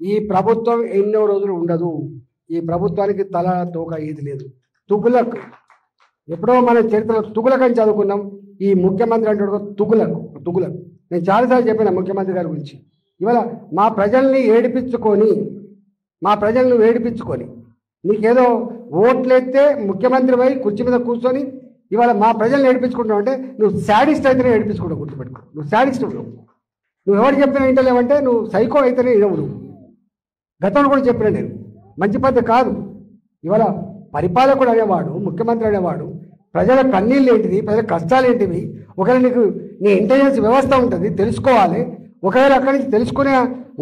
ఈ ప్రభుత్వం ఎన్నో రోజులు ఉండదు. ఈ ప్రభుత్వానికి తల తోక ఏది లేదు. తుగులక్ ఎప్పుడో మన చరిత్రలో తుగులక్ అని చదువుకున్నాం. ఈ ముఖ్యమంత్రి అంటే తుగులక్. నేను చాలాసార్లు చెప్పిన ముఖ్యమంత్రి గారి గురించి. ఇవాళ మా ప్రజల్ని ఏడిపించుకొని నీకేదో ఓట్లెత్తే ముఖ్యమంత్రి పోయి కుర్చీ మీద కూర్చొని ఇవాళ మా ప్రజల్ని ఏడిపించుకుంటావు అంటే నువ్వు శాడిస్ట్ అయితేనే ఏడిపించుకుంటావు. గుర్తుపెట్టుకో, నువ్వు శాడిస్ట్. నువ్వు ఎవరు చెప్పినా ఇంటలేవంటే నువ్వు సైకో అయితేనే ఇవ్వవు. నువ్వు గతంలో కూడా చెప్పినా నేను మంచి పద్ధతి కాదు. ఇవాళ పరిపాలకుడు అనేవాడు, ముఖ్యమంత్రి అనేవాడు ప్రజల కన్నీళ్ళు ఏంటిది, ప్రజల కష్టాలు ఏంటివి, ఒకవేళ నీకు నీ ఇంటెలిజెన్స్ వ్యవస్థ ఉంటుంది తెలుసుకోవాలి. ఒకవేళ అక్కడి నుంచి తెలుసుకునే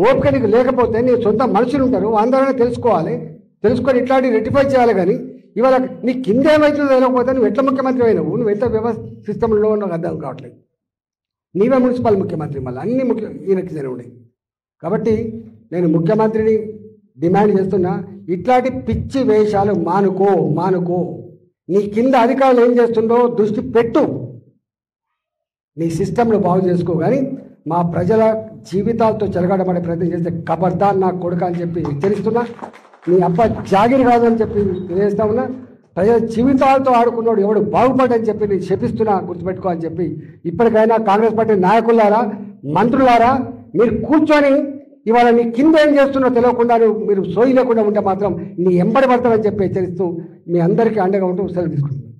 ఓపిక నీకు లేకపోతే నీ సొంత మనుషులు ఉంటారు, అందరూ తెలుసుకొని ఇట్లాంటి రెక్టిఫై చేయాలి. కానీ ఇవాళ నీ కింద ఏమవుతుందో తెలియకపోతే నువ్వు ఎట్లా ముఖ్యమంత్రి అయినావు, నువ్వు ఎంత వ్యవస్థ సిస్టంలో నాకు అర్థం కావట్లేదు. నీవే మున్సిపల్ ముఖ్యమంత్రి, మళ్ళీ అన్ని ఈయనకి ఉన్నాయి. కాబట్టి నేను ముఖ్యమంత్రిని డిమాండ్ చేస్తున్నా, ఇట్లాంటి పిచ్చి వేషాలు మానుకో. నీ కింద అధికారులు ఏం చేస్తుండో దృష్టి పెట్టు, నీ సిస్టంను బాగు చేసుకో. కానీ మా ప్రజల జీవితాలతో చెలగాడబడే ప్రయత్నం చేస్తే ఖబర్దార్ నా కొడుక అని చెప్పి హెచ్చరిస్తున్నా. నీ అబ్బ జాగిరి కాదని చెప్పి తెలియజేస్తా ఉన్నా. ప్రజల జీవితాలతో ఆడుకున్నాడు ఎవడు బాగుపడని చెప్పి నేను శపిస్తున్నా, గుర్తుపెట్టుకో అని చెప్పి. ఇప్పటికైనా కాంగ్రెస్ పార్టీ నాయకులారా, మంత్రులారా, మీరు కూర్చొని ఇవాళ నీ కింద ఏం చేస్తున్నో తెలియకుండా మీరు సోయి లేకుండా ఉంటే మాత్రం నీ ఎంబడి పడతామని చెప్పి హెచ్చరిస్తూ మీ అందరికీ అండగా ఉంటూ సెలవు తీసుకుంటున్నాను.